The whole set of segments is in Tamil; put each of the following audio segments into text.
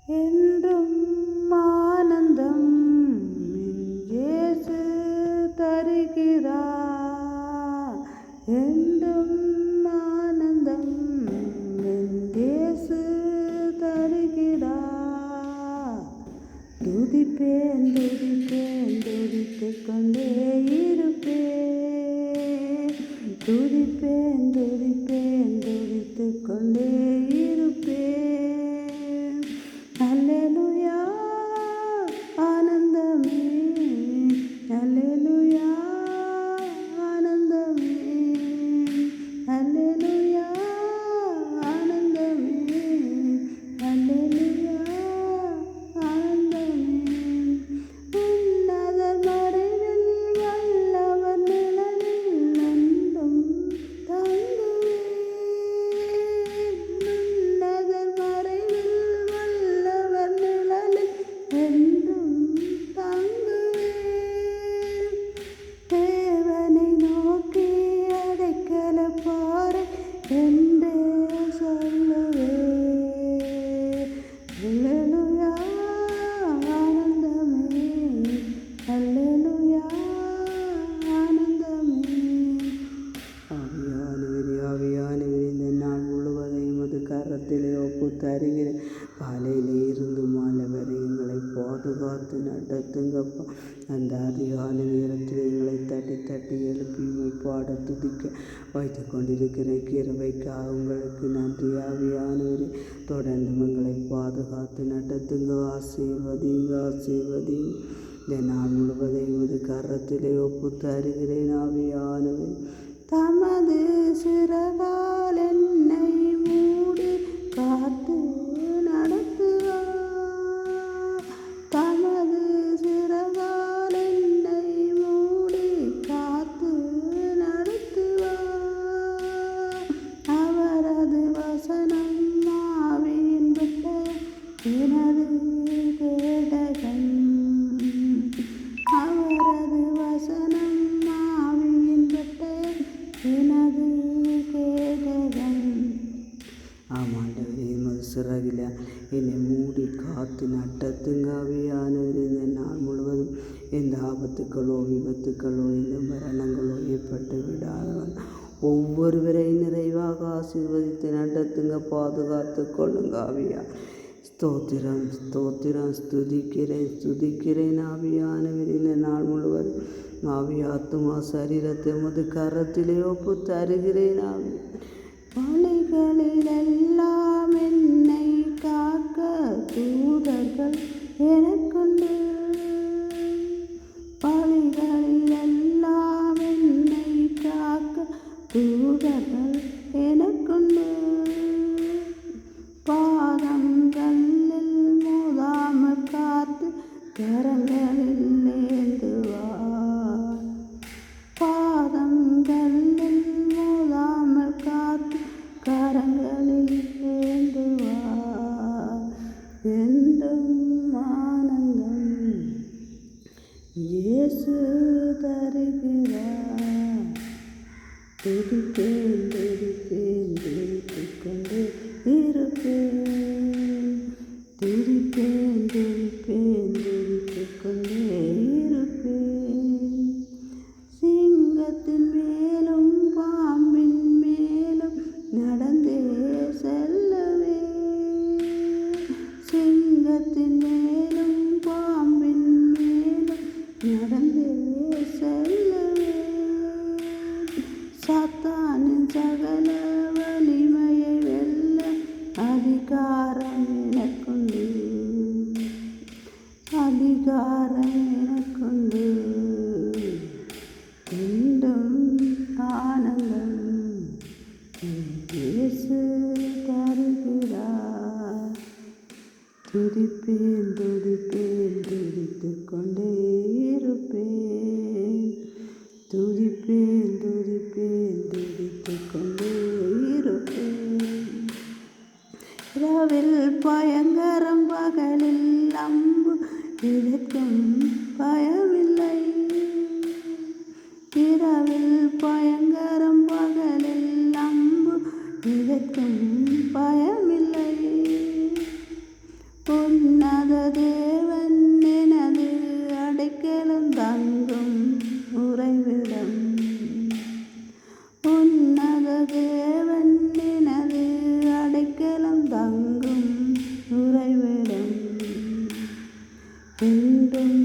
என்றும் ஆனந்தம் இயேசு தருகிறார். என்றும் ஆனந்தம் இயேசு தருகிறார். துதிப்பேன் துதிப்பேன் துதித்துக் கொண்டே இருப்பேன். துதிப்பேன் துதிப்பேன் துதித்துக் கொண்டே இருப்பேன். அல்லேலூயா ஆனந்தமே, அல்லேலூயா ஆனந்தமே, அல்லேலூயா ஆனந்தமே, அல்லேலூயா ஆனந்தமே. உன்னதர் மறைவில் வல்லவர் நிழலில் என்றும் தங்குவேன். உன்னதர் மறைவில் வல்லவர் நிழலில் என்றும் தங்குவேன். தேவனை நோக்கி அடைக்கலப்பாறை என்றே சொல்லுவேன். அல்லேலூயா ஆனந்தமே, அல்லேலூயா ஆனந்தமே. ஆவியானவரே ஆவியானவரே, இந்த நாள் முழுவதையும் அது கரத்திலே ஒப்பு தருகிறேன். காலையிலே இருந்து மாலை வரை எங்களை பாதுகாத்து நடத்துங்கப்பா. அந்த அதிகால நேரத்தில் எங்களை தட்டி தட்டி எழுப்பி பாட துதிக்க வைத்து கொண்டிருக்கிற கிருபைக்காக உங்களுக்கு நன்றி. ஆவியானவரே, தொடர்ந்து எங்களை பாதுகாத்து நடத்துங்க. ஆசீர்வதிங்க ஆசீர்வதிங்க. இந்த நாள் முழுவதையும் அது கரத்திலே ஒப்பு தருகிறேன். ஆவியானவரே, தமது சிறகால் என்னை மூடி காத்து நடத்துவார். தமது சிறகால் என்னை மூடி காத்து நடத்துவார். அவரது வசனம் ஆவியின் பெட்டகம், எனது கேடகம். அவரது வசனம் ஆவியின் பெட்டகம், எனது கேடகம். ஆமாண்டவரே, எமது சிறகில் என்னை மூடி காத்து நடத்துங்க. ஆவியானவரே, இந்த நாள் முழுவதும் எந்த ஆபத்துக்களோ விபத்துக்களோ எந்த மரணங்களோ ஏற்பட்டு விடாதவன் ஒவ்வொருவரையும் நிறைவாக ஆசீர்வதித்து நடத்துங்க, பாதுகாத்து கொள்ளுங்க. ஆவியா ஸ்தோத்திரம் ஸ்தோத்திரம், ஸ்துதிக்கிறேன் ஸ்துதிக்கிறேன். ஆவியானவரே, இந்த நாள் முழுவதும் ஆவி ஆத்துமா சரீரத்தை உமது கரத்திலே ஒப்பு தருகிறேன். ஆவி வழிகளிலெல்லாம் என்னை காக்க தூதர்கள் எனக்குண்டு. வழிகளிலெல்லாம் என்னை காக்க தூதர்கள் எனக்குண்டு. பாதங்களில் மோதாமல் காத்து கரங்களில் ஏந்துவார். பாதங்களில் மோதாமல் காத்து கரங்களில் ஏந்துவார். என்றும் ஆனந்தம் இயேசு தருகிறார். துதிப்பேன் துதிப்பேன் துதித்துக் கொண்டே இருப்பேன். துதிப்பேன் துதிப்பேன் துதித்துக் கொண்டே இருப்பேன். சிங்கத்தின் மேலும் பாம்பின் மேலும் நடந்தே செல்லுவேன். சிங்கத்தின் மேலும் பாம்பின் மேலும் நடந்தே செல்லுவேன். சாத்தானின் சகல வலிமையை வெல்ல அதிகாரம் எனக்குண்டு. அதிகாரம் எனக்குண்டு. என்றும் ஆனந்தம் இயேசு தருகிறார். துதிப்பேன் துதிப்பேன் துதித்துக் கொண்டே இருப்பேன். துதிப்பேன் துதிப்பேன் துதித்துக் கொண்டே இருப்பேன். இரவில் பயங்கரம் பகலில் அம்பு இதற்கும் பயமில்லை. இரவில் பயங்கரம் பகலில் அம்பு இதற்கும் பயமில்லை. உன்னத தேவன் எனது அடைக்கலம் தங்கும் உறைவிடம். உன்னத தேவன் எனது அடைக்கலம் தங்கும் உறைவிடம். என்றும்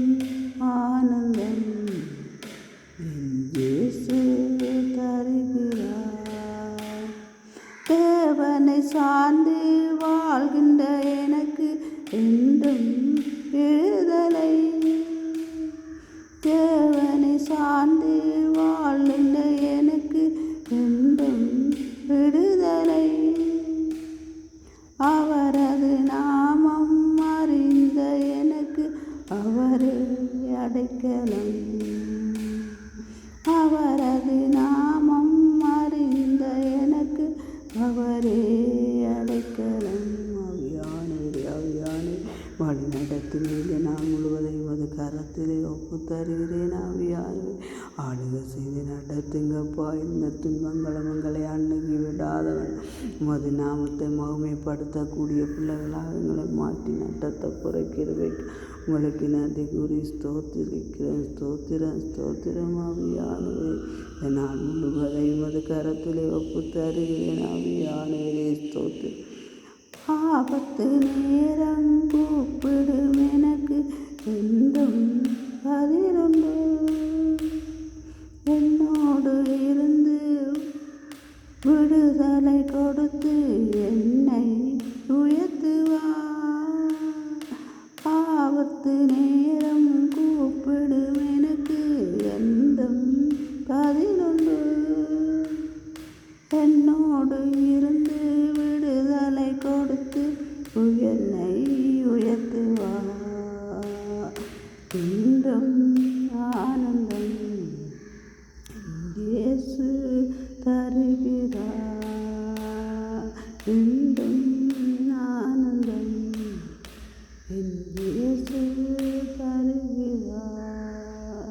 ஆனந்தம் என் இயேசு தருகிறார். தேவனை சார்ந்து வாழ்கின்ற எனக்கு என்றும் விடுதலை. தேவனை சார்ந்து வாழ்கின்ற எனக்கு என்றும் விடுதலை. அவரது நாமம் அறிந்த எனக்கு அவரே அடைக்கலம். அவரது நாமம் அறிந்த எனக்கு அவரே அடைக்கலம். ஆவியானவரே, ஆவியானவரே, வழி நடத்தினீங்க. நான் முழுவதையும் அது கரத்திலே ஒப்பு தருகிறேன். ஆவியானவரே, ஆளுக செய்து நடத்துங்கப்பா. இந்த துன்பங்களை அணுகி விடாதவன் உமது நாமத்தை மகிமைப்படுத்தக்கூடிய பிள்ளைகளாக எங்களை மாற்றி நட்டத்தை குறைக்கிறவைக்கு உங்களுக்கு நன்றி கூறி ஸ்தோத்திரிக்கிறேன். ஸ்தோத்திரம் ஆவியானவரே. நான் முழுவதையும் அது கரத்திலே ஒப்பு தருகிறேன். ஆவியானவரே, ஸ்தோத்திரம். ஆபத்து நேரம் கூப்பிடும் எனக்கு என்றும் பதிலுண்டு. என்னோடு இருந்து விடுதலை கொடுத்து என்னை உயர்த்துவார். ஆபத்து நேரம் கூப்பிடும் எனக்கு என்றும் பதிலுண்டு. என்னோடு இருந்து விடுதலை கொடுத்து என்னை உயர்த்துவார். என்றும் ஆனந்தம் இயேசு தருகிறார்.